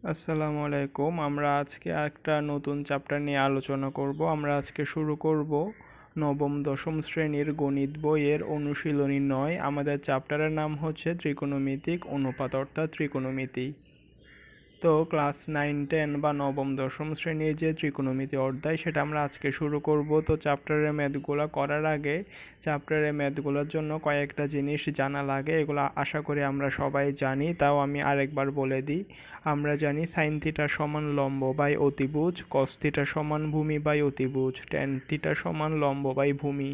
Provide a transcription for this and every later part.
আসসালামু আলাইকুম। আমরা আজকে একটা নতুন চ্যাপ্টার নিয়ে আলোচনা করব। আমরা আজকে শুরু করব নবম দশম শ্রেণীর গণিত বইয়ের অনুশীলনী 9। আমাদের চ্যাপ্টারের নাম হচ্ছে ত্রিকোণমিতিক অনুপাত অর্থাৎ ত্রিকোণমিতি। তো ক্লাস 9-10 বা নবম দশম শ্রেণীর যে ত্রিকোণমিতি অধ্যায় সেটা আমরা আজকে শুরু করব। তো চ্যাপ্টারের ম্যাথগুলো করার আগে চ্যাপ্টারের ম্যাথগুলোর জন্য কয়েকটা জিনিস জানা লাগে, এগুলো আশা করি আমরা সবাই জানি, তাও আমি আরেকবার বলে দিই। আমরা জানি সাইন থিটা সমান লম্ব বাই অতিভুজ, কস থিটা সমান ভূমি বাই অতিভুজ, ট্যান থিটা সমান লম্ব বাই ভূমি।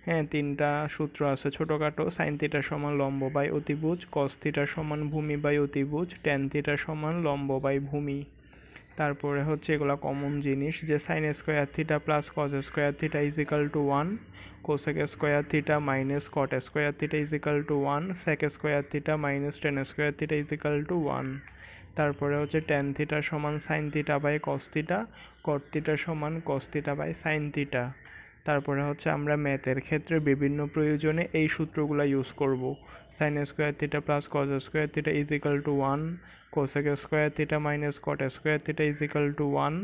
হ্যাঁ, তিনটা সূত্র আছে ছোটখাটো। সাইন থিটা সমান লম্ব বাই অতিভুজ, কস থিটা সমান ভূমি বাই অতিভুজ, ট্যান থিটা সমান লম্ব বাই ভূমি। তারপরে হচ্ছে এগুলা কমন জিনিস যে sine square theta plus cos square theta is equal to 1, cosec square theta minus cot square theta is equal to 1, sec square theta minus tan square theta is equal to 1। তারপরে হচ্ছে tan theta সমান sine theta by cos theta, cot theta সমান cos theta by sine theta. তারপরে হচ্ছে আমরা ম্যাথের ক্ষেত্রে বিভিন্ন প্রয়োজনে এই সূত্রগুলো ইউজ করব। Sine square theta plus cos square theta is equal to 1, cosec square theta minus cot square theta is equal to 1।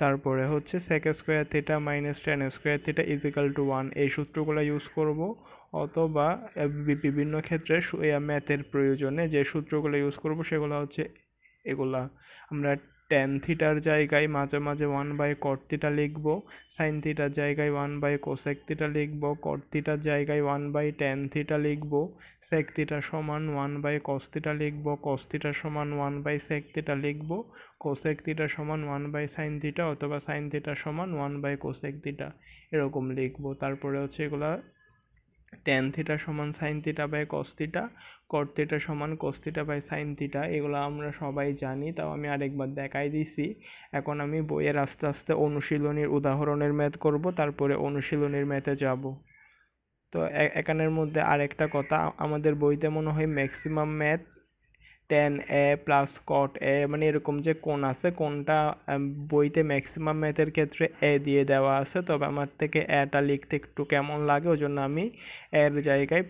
তারপরে হচ্ছে sec square theta minus tan square theta is equal to 1। এই সূত্রগুলো use করব। অথবা বিভিন্ন ক্ষেত্রে ম্যাথের প্রয়োজনে যে সূত্রগুলো ইউজ করব সেগুলো হচ্ছে এগুলা। আমরা ট্যান থিটার জায়গায় মাঝে মাঝে 1/cot থিটা লিখব, সাইন থিটার জায়গায় 1/cosec থিটা লিখব, কট থিটার জায়গায় 1/tan থিটা লিখব, sec থিটা সমান 1/cos থিটা লিখব, cos থিটা সমান 1/sec থিটা লিখব, cosec থিটা সমান 1/sin থিটা অথবা sin থিটা সমান 1/cosec থিটা এরকম লিখব। তারপরে হচ্ছে এগুলা ট্যান থিটা সমান sine theta by cos theta, cot theta সমান cos theta by sine theta, এগুলো আমরা সবাই জানি, তাও আমি আরেকবার দেখাই দিছি। এখন আমি বইয়ের আস্তে আস্তে অনুশীলনীর উদাহরণের ম্যাথ করব, তারপরে অনুশীলনীর ম্যাথে যাব। তো এখানের মধ্যে আরেকটা কথা, আমাদের বইতে মনে হয় maximum math tan A plus cot A মানে এরকম যে কোণ আছে, কোণটা বইতে ম্যাক্সিমাম ম্যাথের ক্ষেত্রে এ দিয়ে দেওয়া আছে, তবে আমার থেকে এটা লিখতে একটু কেমন লাগে, ওই জন্য আমি এর জায়গায়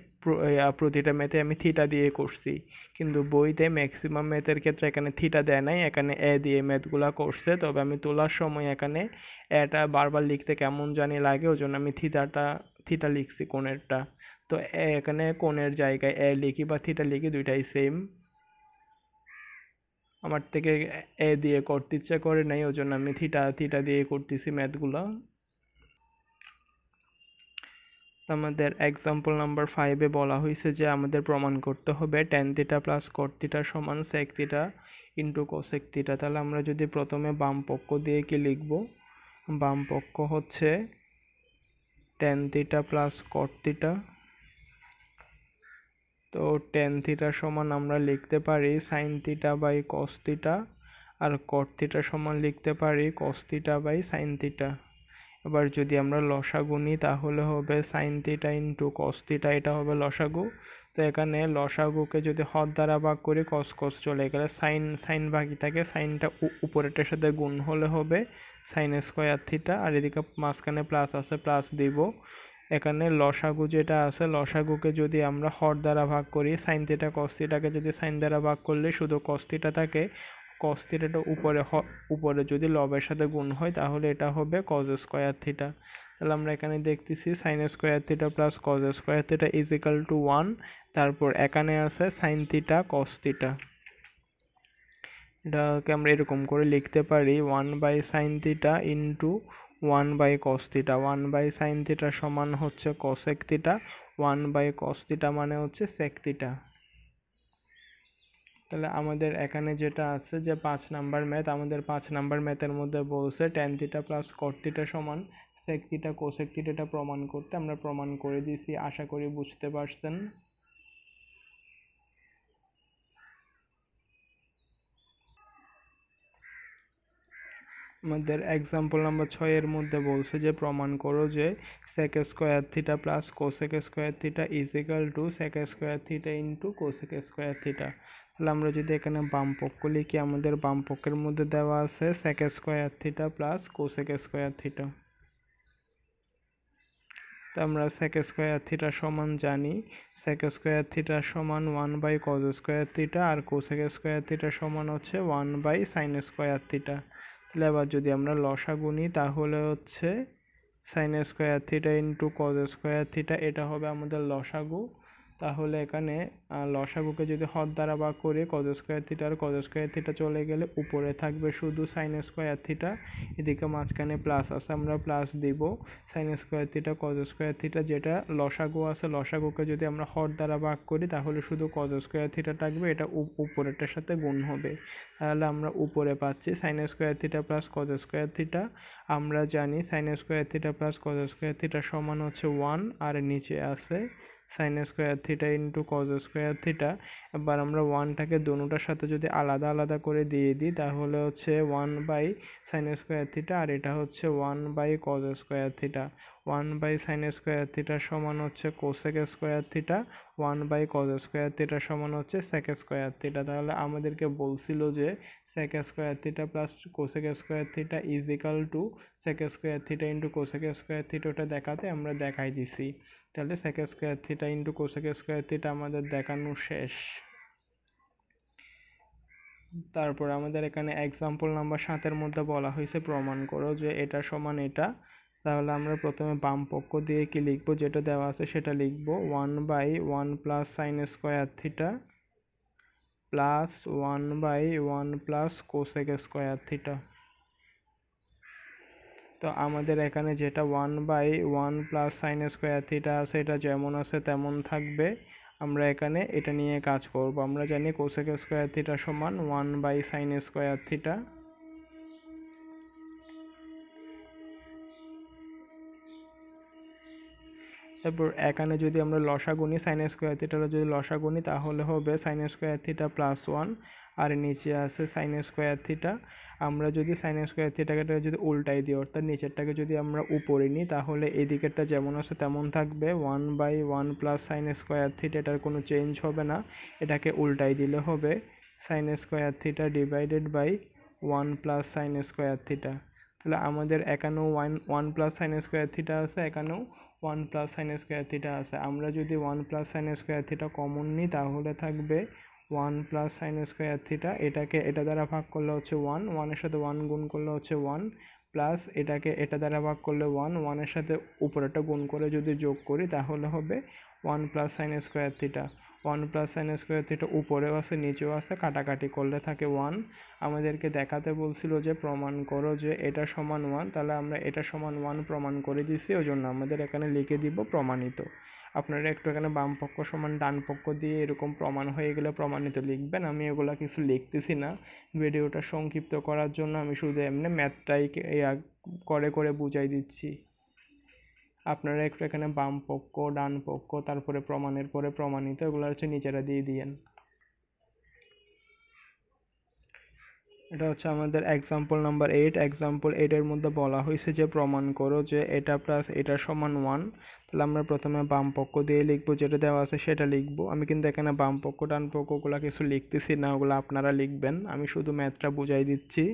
প্রতিটা ম্যাথে আমি থিটা দিয়ে করছি। কিন্তু বইতে ম্যাক্সিমাম ম্যাথের ক্ষেত্রে এখানে থিটা দেয় নাই, এখানে এ দিয়ে ম্যাথগুলা করছে, তবে আমি তোলার সময় এখানে এটা বারবার লিখতে কেমন জানি লাগে, ওই জন্য আমি থিটা লিখছি কোণেরটা। তো এখানে কোণের জায়গায় এ লিখি বা থিটা লিখি দুইটাই সেম। আমার থেকে এ দিয়ে করতে ইচ্ছা করে নাই, ওই জন্য আমি থিটা থিটা দিয়ে করতেছি ম্যাথগুলো। আমাদের এক্সাম্পল নাম্বার 5-এ বলা হয়েছে যে আমাদের প্রমাণ করতে হবে tan theta plus cot theta সমান sec theta into cosec theta. তাহলে আমরা যদি প্রথমে বাম পক্ষ দিয়ে কি লিখব, বাম পক্ষ হচ্ছে tan theta plus cot theta. তো ট্যান থিটা সমান আমরা লিখতে পারি sine theta by cos theta, আর কট থিটা সমান লিখতে পারি cos theta by sine theta. এবার যদি আমরা লসাগু নিই তাহলে হবে sine theta into cos theta, এটা হবে লসাগু। তো এখানে লসাগুকে যদি হর দ্বারা ভাগ করি কস কস চলে গেলে সাইন সাইন বাকি থাকে, সাইনটা উপরেরটার সাথে গুণ হলে হবে সাইন স্কোয়ার থিটা, আর এদিকে মাঝখানে প্লাস আছে প্লাস দিব। এখানে লসাগু যেটা আছে, লসাগুকে যদি আমরা হর দ্বারা ভাগ করি, সাইন থিটা কস থিটাকে যদি সাইন দ্বারা ভাগ করলে শুধু কস থিটা থাকে, কস থিটাটা উপরে যদি লবের সাথে গুণ হয় তাহলে এটা হবে কজ স্কোয়ার থিটা। তাহলে আমরা এখানে দেখতেছি sign square theta plus cos square theta is equal to 1। তারপর এখানে আছে সাইন থিটা কস থিটা, এটাকে আমরা এরকম করে লিখতে পারি 1/sin theta into 1/cos theta. 1/sin theta সমান হচ্ছে cosec থিটা, 1/cos থিটা মানে হচ্ছে sec থিটা। তাহলে আমাদের এখানে যেটা আছে যে 5 নাম্বার ম্যাথ, আমাদের 5 নাম্বার ম্যাথের মধ্যে বলছে tan theta plus cot theta সমান সেক থিটা কোসেক থিটা প্রমাণ করতে। আমরা প্রমাণ করে দিয়েছি, আশা করি বুঝতে পারছেন। আমাদের এক্সাম্পল নাম্বার 6 এর মধ্যে বলছে যে প্রমাণ করো যে sec square theta plus cosec square theta is equal two sec square theta into cosec square theta. তাহলে আমরা যদি এখানে বাম পক্ষ লিখি, আমাদের বাম পক্ষের মধ্যে দেওয়া আছে sec square theta plus cosec square theta. তো আমরা sec স্কয়ার থিটা সমান জানি sec স্কয়ার থিটা সমান 1 cos স্কয়ার থিটা, আর cosec স্কয়ার থিটা সমান হচ্ছে 1 sin স্কয়ার থিটা। তাহলে এবার যদি আমরা লসাগু নিই তাহলে হচ্ছে sin square theta into cos square theta, এটা হবে আমাদের লসাগু। তাহলে এখানে লসাগুকে যদি হর দ্বারা ভাগ করি cos স্কয়ার থিটা আর cos স্কয়ার থিটা চলে গেলে উপরে থাকবে শুধু sin স্কয়ার থিটা, এদিকে মাঝখানে প্লাস আছে আমরা প্লাস দিব। sin square theta cos square theta, যেটা লসাগু আছে লসাগুকে যদি আমরা হর দ্বারা ভাগ করি তাহলে শুধু cos স্কয়ার থিটা থাকবে, এটা উপরেরটার সাথে গুণ হবে। তাহলে আমরা উপরে পাচ্ছি sin square theta plus cos square theta. আমরা জানি sin square theta plus cos square theta সমান হচ্ছে 1, আর নিচে আছে sin square theta into cos square theta. এবার আমরা 1টাকে দোনোটার সাথে যদি আলাদা আলাদা করে দিয়ে দিই তাহলে হচ্ছে 1 sin স্কয়ার থিটা, আর এটা হচ্ছে 1 cos square theta. 1 sin square theta সমান হচ্ছে cosec square theta, 1 cos square theta সমান হচ্ছে sec স্কয়ার থিটা। তাহলে আমাদেরকে বলছিল যে sec square theta plus cosec square theta is equal two sec square theta into cosec square theta, ওটা দেখাতে আমরা দেখাই দিছি। তাহলে sec square theta into cosec square theta আমাদের দেখানো শেষ। তারপর আমাদের এখানে এক্সাম্পল নাম্বার 7 মধ্যে বলা হয়েছে প্রমাণ করো যে এটা সমান এটা। তাহলে আমরা প্রথমে বাম পক্ষ দিয়ে কি লিখবো, যেটা দেওয়া আছে সেটা লিখবো 1/1 plus sine square theta plus 1/1 plus cosec square theta. তো আমাদের এখানে যেটা 1/1 প্লাস সাইন স্কয়ার থিটা আছে এটা যেমন আছে তেমন থাকবে। আমরা এখানে এটা নিয়ে কাজ করব। আমরা জানি কোসেক স্কয়ার থিটা সমান 1/sin স্কয়ার থিটা। তারপর এখানে যদি আমরা লসাগু নিই সাইন স্কয়ার থিটার যদি লসাগু নিই তাহলে হবে সাইন স্কয়ার থিটা প্লাস 1, আর নিচে আছে সাইন স্কয়ার থিটা। আমরা যদি সাইন স্কয়ার থিটাকে যদি উল্টাই দিই অর্থাৎ নিচেরটাকে যদি আমরা উপরে নিই তাহলে এই দিকেরটা যেমন আছে তেমন থাকবে 1/1 প্লাস সাইন স্কয়ার থিটা, এটার কোনো চেঞ্জ হবে না। এটাকে উল্টাই দিলে হবে sine square theta divided by 1 plus sine square theta. তাহলে আমাদের এখানেও 1 প্লাস সাইন স্কয়ার থিটা আছে, এখানেও 1 প্লাস সাইন স্কয়ার থিটা আছে। আমরা যদি 1 plus sine square theta common নিই তাহলে থাকবে 1 প্লাস সাইন স্কয়ার থিটা, এটাকে এটা দ্বারা ভাগ করলে হচ্ছে 1, 1 এর সাথে 1 গুণ করলে হচ্ছে 1, প্লাস এটাকে এটা দ্বারা ভাগ করলে 1, 1 এর সাথে উপরেরটা গুণ করে যদি যোগ করি তাহলে হবে 1 plus sine square theta. 1 plus sine square theta উপরেও আছে নিচেও আছে, কাটাকাটি করলে থাকে 1। আমাদেরকে দেখাতে বলছিল যে প্রমাণ করো যে এটা সমান 1, তাহলে আমরা এটা সমান 1 প্রমাণ করে দিছি, ওই জন্য আমাদের এখানে লিখে দিব প্রমাণিত। আপনারা একটু এখানে বাম পক্ষ সমান ডান পক্ষ দিয়ে এরকম প্রমাণ হয়ে গেলে প্রমাণিত লিখবেন। আমি এগুলা কিছু লিখতেছি না, ভিডিওটা সংক্ষিপ্ত করার জন্য আমি শুধু এমনি ম্যাথটাই করে করে বুঝাই দিচ্ছি। আপনারা একটু এখানে বাম পক্ষ ডান পক্ষ তারপরে প্রমাণের পরে প্রমাণিত এগুলো হচ্ছে নিজেরা দিয়ে দিয়েন। এটা হচ্ছে আমাদের এক্সাম্পল নাম্বার 8। এক্সাম্পল 8 এর মধ্যে বলা হয়েছে যে প্রমাণ করো যে এটা প্লাস এটা সমান 1। তাহলে আমরা প্রথমে বাম পক্ষ দিয়ে লিখবো, যেটা দেওয়া আছে সেটা লিখবো। আমি কিন্তু এখানে বাম পক্ষ ডান পক্ষ ওগুলা কিছু লিখতেছি না, ওগুলো আপনারা লিখবেন, আমি শুধু ম্যাথটা বুঝাই দিচ্ছি।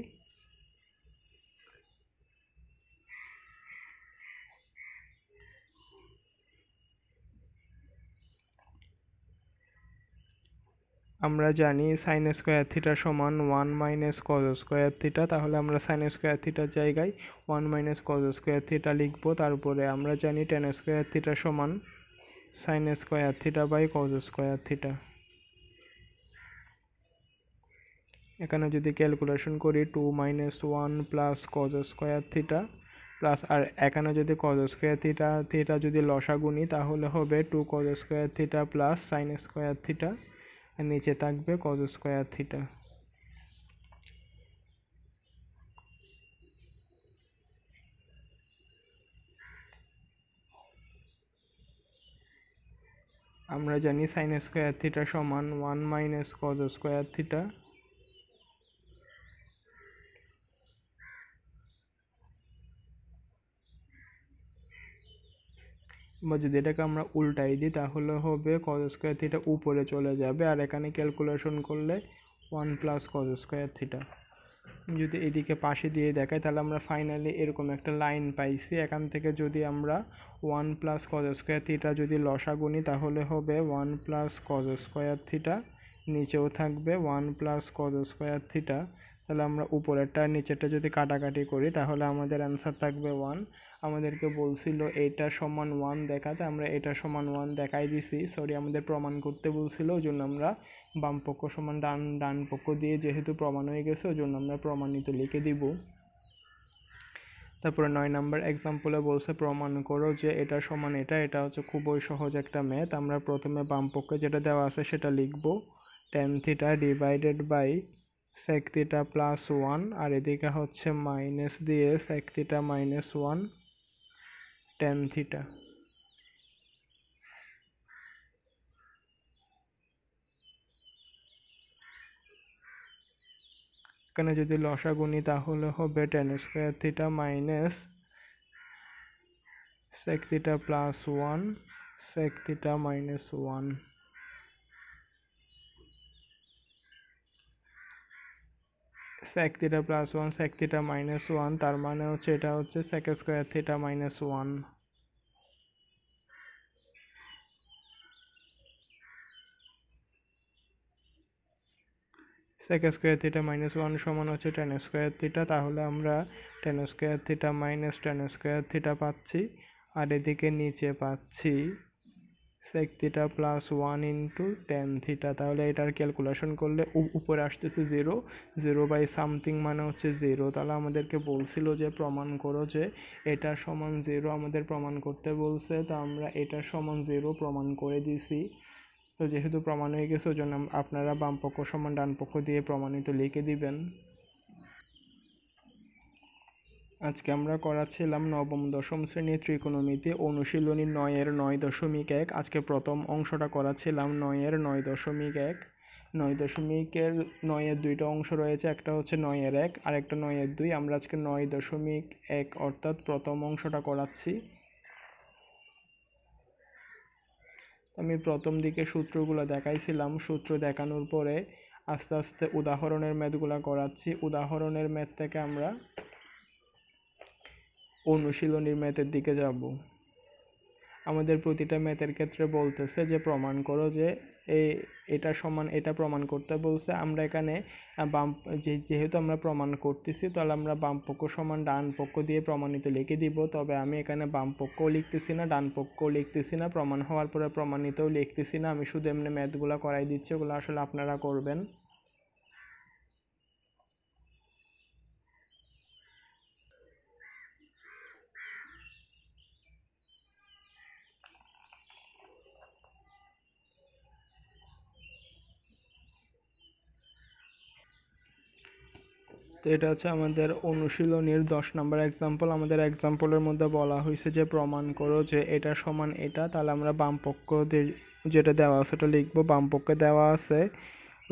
আমরা জানি সাইন স্কয়ার থিটা সমান 1 মাইনাস কজ স্কয়ার থিটা। তাহলে আমরা সাইন স্কয়ার থিটার জায়গায় 1 মাইনাস কজ স্কয়ার থিটা লিখবো। তারপরে আমরা জানি টেন স্কয়ার থিটা সমান sine square theta by cos square theta. এখানে যদি ক্যালকুলেশন করি 2 minus 1 plus cos square theta plus, আর এখানে যদি কজ স্কয়ার থিটা যদি লসাগু নিই তাহলে হবে 2 cos square theta plus sine square theta, আর নিচে থাকবে কজ স্কয়ার থিটা। আমরা জানি সাইন স্কয়ার থিটা সমান 1 মাইনাস কজ স্কয়ার থিটা। বা যদি এটাকে আমরা উল্টাই দিই তাহলে হবে কজ স্কয়ার থিটা উপরে চলে যাবে, আর এখানে ক্যালকুলেশন করলে 1 প্লাস কজ স্কয়ার থিটা। যদি এদিকে পাশে দিয়ে দেখাই তাহলে আমরা ফাইনালি এরকম একটা লাইন পাইছি। এখান থেকে যদি আমরা 1 + cos স্কয়ার থিটা যদি লসাগু নিই তাহলে হবে 1 + cos স্কয়ার থিটা, নিচেও থাকবে 1 + cos স্কয়ার থিটা। তাহলে আমরা উপরেরটা নিচেরটা যদি কাটাকাটি করি তাহলে আমাদের অ্যান্সার থাকবে 1। আমাদেরকে বলছিল এটা সমান 1 দেখাতে, আমরা এটা সমান 1 দেখাই দিছি। সরি, আমাদের প্রমাণ করতে বলছিল, ওই জন্য আমরা বাম পক্ষ সমান ডান পক্ষ দিয়ে যেহেতু প্রমাণ হয়ে গেছে ওই জন্য আমরা প্রমাণিত লিখে দিব। তারপরে 9 নাম্বার এক্সাম্পলে বলছে প্রমাণ করো যে এটা সমান এটা। এটা হচ্ছে খুবই সহজ একটা ম্যাথ। আমরা প্রথমে বাম পক্ষে যেটা দেওয়া আছে সেটা লিখব, tan theta divided by sec theta plus 1, আর এদিকে হচ্ছে মাইনাস দিয়ে sec theta minus 1 tan theta. এখানে যদি লসাগু নিই তাহলে হবে tan square theta minus sec theta plus 1 sec theta minus 1। sec theta plus 1 sec theta minus 1, তার মানে হচ্ছে এটা হচ্ছে sec square theta minus 1। sec square theta minus 1 সমান হচ্ছে tan স্কয়ার থিটা। তাহলে আমরা tan square theta minus tan square theta পাচ্ছি, আর এদিকে নিচে পাচ্ছি sec theta plus 1 into tan theta. তাহলে এটার ক্যালকুলেশন করলে উপরে আসতেছে 0, 0 বাই সামথিং মানে হচ্ছে 0। তাহলে আমাদেরকে বলছিল যে প্রমাণ করো যে এটা সমান 0, আমাদের প্রমাণ করতে বলছে, তো আমরা এটা সমান 0 প্রমাণ করে দিছি। তো যেহেতু প্রমাণ হয়ে গেছে ওই জন্য আপনারা বাম পক্ষ সমান ডান পক্ষ দিয়ে প্রমাণিত লিখে দিবেন। আজকে আমরা করাচ্ছিলাম নবম দশম শ্রেণীর ত্রিকোণমিতি অনুশীলনী 9-এর 9.1। আজকে প্রথম অংশটা করাচ্ছিলাম 9-এর 9.1। 9.9-এর দুইটা অংশ রয়েছে, একটা হচ্ছে 9-এর 1 আর একটা 9-এর 2। আমরা আজকে 9.1 অর্থাৎ প্রথম অংশটা করাচ্ছি। আমি প্রথম দিকে সূত্রগুলো দেখাইছিলাম, সূত্র দেখানোর পরে আস্তে আস্তে উদাহরণের ম্যাথগুলো করাচ্ছি। উদাহরণের ম্যাথ থেকে আমরা অনুশীলনীর ম্যাথের দিকে যাব। আমাদের প্রতিটা ম্যাথের ক্ষেত্রে বলতেছে যে প্রমাণ করো যে এটা সমান এটা প্রমাণ করতে বলছে। আমরা এখানে বাম যেহেতু আমরা প্রমাণ করতেছি তাহলে আমরা বাম পক্ষ সমান ডান পক্ষ দিয়ে প্রমাণিত লিখে দিব। তবে আমি এখানে বাম পক্ষও লিখতেছি না ডান পক্ষও লিখতেছি না, প্রমাণ হওয়ার পরে প্রমাণিতও লিখতেছি না। আমি শুধু এমনি ম্যাথগুলো করাই দিচ্ছি, ওগুলো আসলে আপনারা করবেন। তো এটা হচ্ছে আমাদের অনুশীলনীর 10 নম্বর এক্সাম্পল। আমাদের এক্সাম্পলের মধ্যে বলা হয়েছে যে প্রমাণ করো যে এটা সমান এটা। তাহলে আমরা বাম পক্ষ যেটা দেওয়া আছে ওটা লিখবো। বাম পক্ষে দেওয়া আছে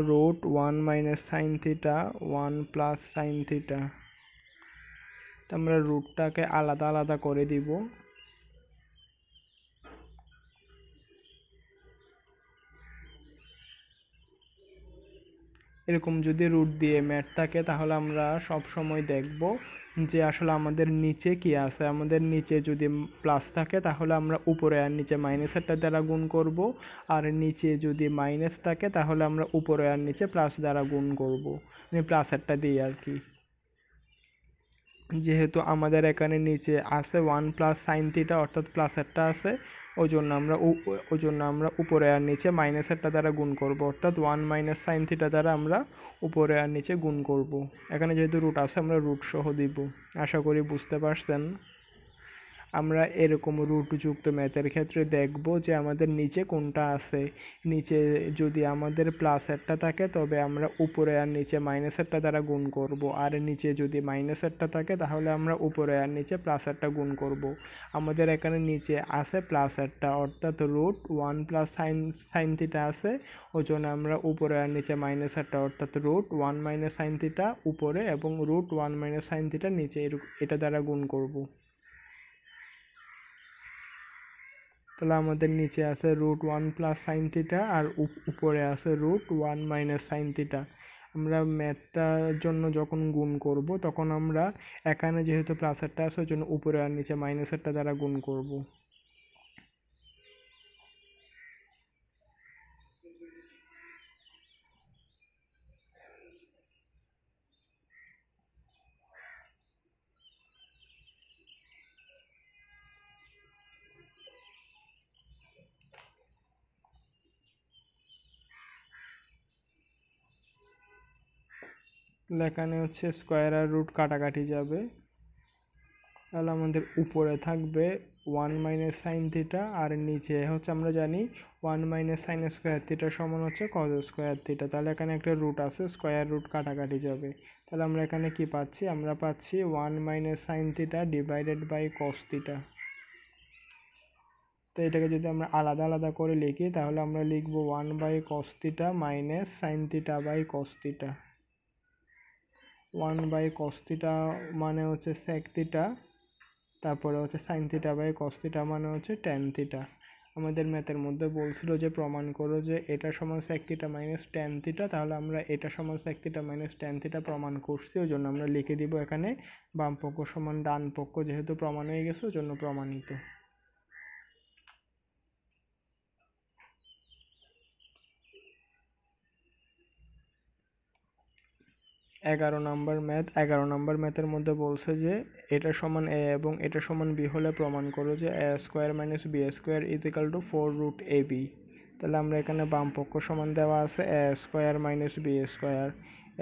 √1 - sin থিটা 1 + sin থিটা। আমরা রুটটাকে আলাদা আলাদা করে দিব। এরকম যদি রুট দিয়ে ম্যাথ থাকে তাহলে আমরা সব সময় দেখব যে আসলে আমাদের নিচে কি আছে। আমাদের নিচে যদি প্লাস থাকে তাহলে আমরা উপরে আর নিচে মাইনাসেরটা দ্বারা গুণ করব, আর নিচে যদি মাইনাস থাকে তাহলে আমরা উপরে আর নিচে প্লাস দ্বারা গুণ করব, মানে প্লাসেরটা দিয়ে আর কি। যেহেতু আমাদের এখানে নিচে আছে 1 + sin থিটা অর্থাৎ প্লাসেরটা আছে, ওই জন্য আমরা উপরে আর নিচে মাইনাসেরটা দ্বারা গুণ করব, অর্থাৎ 1 - sin থিটা দ্বারা আমরা উপরে আর নিচে গুণ করব। এখানে যেহেতু রুট আছে আমরা রুট সহ দিব। আশা করি বুঝতে পারছেন। আমরা এরকম রুট যুক্ত ম্যাথের ক্ষেত্রে দেখব যে আমাদের নিচে কোনটা আছে। নিচে যদি আমাদের প্লাসেরটা থাকে তবে আমরা উপরে আর নিচে মাইনাসেরটা দ্বারা গুণ করব, আর নিচে যদি মাইনাসেরটা থাকে তাহলে আমরা উপরে আর নিচে প্লাসেরটা গুণ করব। আমাদের এখানে নিচে আছে প্লাসেরটা অর্থাৎ √1 + sin থিটা আছে, ওই জন্য আমরা উপরে আর নিচে মাইনাসেরটা অর্থাৎ √1 - sin থিটা উপরে এবং √1 - sin থিটা নিচে এটা দ্বারা গুণ করব। তাহলে আমাদের নিচে আছে √1 + sin থিটা আর উপরে আছে √1 - sin থিটা। আমরা ম্যাথটার জন্য যখন গুণ করব তখন আমরা এখানে যেহেতু প্লাসেরটা আছে ওই জন্য উপরে আর নিচে মাইনাসেরটা দ্বারা গুণ করব। এখানে হচ্ছে স্কোয়ার আর রুট কাটাকাটি যাবে, তাহলে আমাদের উপরে থাকবে 1 মাইনাস সাইন থিটা আর নিচে হচ্ছে আমরা জানি 1 মাইনাস সাইন স্কোয়ার থিটা সমান হচ্ছে কজ স্কোয়ার থিটা। তাহলে এখানে একটা রুট আছে, স্কোয়ার রুট কাটাকাটি যাবে, তাহলে আমরা এখানে কি পাচ্ছি, আমরা পাচ্ছি 1 minus sine theta divided by cos theta. তো এটাকে যদি আমরা আলাদা আলাদা করে লিখি তাহলে আমরা লিখব 1 by cos theta minus sine theta by cos theta. 1 by cos theta মানে হচ্ছে সেক থিটা, তারপরে হচ্ছে sine theta by cos theta মানে হচ্ছে ট্যান থিটা। আমাদের ম্যাথের মধ্যে বলছিল যে প্রমাণ করো যে এটা সমান sec theta minus tan theta, তাহলে আমরা এটা সমান sec theta minus tan theta প্রমাণ করছি, ওই জন্য আমরা লিখে দিব এখানে বাম পক্ষ সমান ডান পক্ষ, যেহেতু প্রমাণ হয়ে গেছে ওই জন্য প্রমাণিত। 11 নম্বর ম্যাথ। 11 নম্বর ম্যাথের মধ্যে বলছে যে এটা সমান এ এবং এটা সমান বি হলে প্রমাণ করো যে এ square minus B square is equal to 4 root A B. তাহলে আমরা এখানে বাম পক্ষ সমান দেওয়া আছে A square minus B square,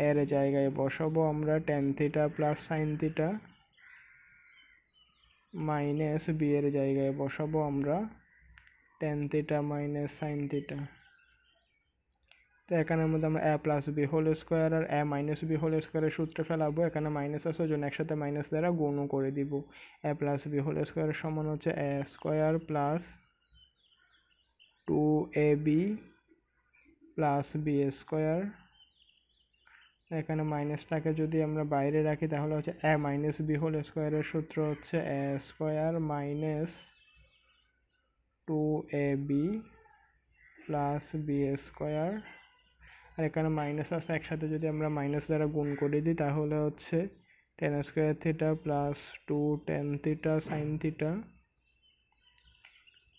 এর জায়গায় বসাবো আমরা tan theta plus sine theta minus B এর জায়গায় বসাবো আমরা tan theta minus sine theta. তো এখানের মধ্যে আমরা A plus B whole square আর এ মাইনাস বি হোল স্কোয়ারের সূত্রে ফেলাবো, এখানে মাইনাস আছে ওই জন্য একসাথে মাইনাস দ্বারা গুণও করে দিব। এ প্লাস বি হোল স্কোয়ারের সমান হচ্ছে A square plus 2ab plus B square. এখানে মাইনাসটাকে যদি আমরা বাইরে রাখি তাহলে হচ্ছে এ মাইনাস বি হোল স্কোয়ারের সূত্র হচ্ছে A square minus 2ab plus B square. আর এখানে মাইনাস আছে, একসাথে যদি আমরা মাইনাস দ্বারা গুণ করে দিই তাহলে হচ্ছে tan square theta plus 2 tan theta sine theta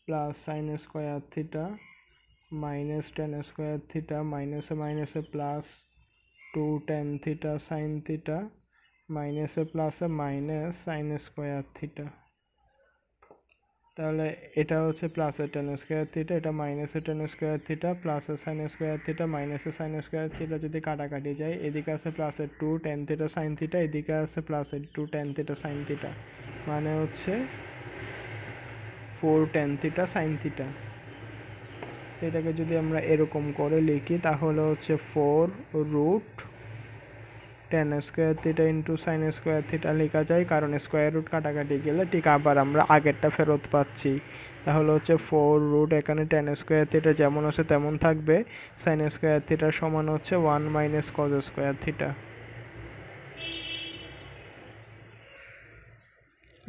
plus sign square theta minus tan square theta মাইনাসে মাইনাসে plus 2 tan theta sine theta মাইনাসে প্লাসে মাইনাস সাইন স্কোয়ার থিটা। তাহলে এটা হচ্ছে প্লাসের টেন স্কোয়ার থিটা, এটা মাইনাসের টেন স্কোয়ার থিটা প্লাসের সাইন স্কোয়ার থিটা মাইনাসের সাইন স্কোয়ার থিটা যদি কাটাকাটি যায়, এদিকে আছে প্লাসের 2 টেন থিটা সাইন থিটা, এদিকে আছে প্লাসের 2 টেন থিটা সাইন থিটা, মানে হচ্ছে 4 টেন থিটা সাইন থিটা। এটাকে যদি আমরা এরকম করে লিখি তাহলে হচ্ছে 4 root tan square theta into sine square theta লেখা যায়, কারণ স্কোয়ার রুট কাটাকাটি গেলে ঠিক আবার আমরা আগেরটা ফেরত পাচ্ছি। তাহলে হচ্ছে 4 রুট এখানে টেন স্কোয়ার থিটা যেমন আছে তেমন থাকবে, সাইন স্কোয়ার থিটার সমান হচ্ছে 1 মাইনাস কজ স্কোয়ার থিটা।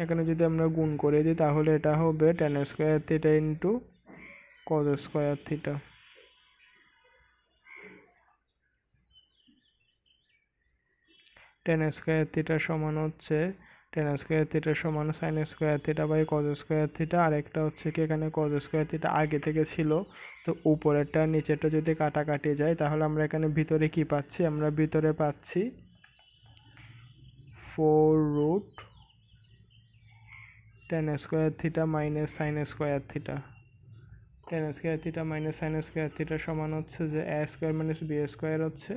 এখানে যদি আমরা গুণ করে দিই তাহলে এটা হবে tan square theta into cos square theta. Tan square theta সমান হচ্ছে টেন স্কোয়ার থিটা সমান sine square theta by cos square theta. আরেকটা হচ্ছে কি এখানে কজ স্কোয়ার থিটা আগে থেকে ছিল, তো উপরেরটা নিচেরটা যদি কাটাকাটি যায় তাহলে আমরা এখানে ভিতরে কি পাচ্ছি, আমরা ভিতরে পাচ্ছি 4 root tan square theta minus sine square theta. Tan square theta minus sine square theta সমান হচ্ছে যে এ স্কোয়ার মাইনাস বি স্কোয়ার হচ্ছে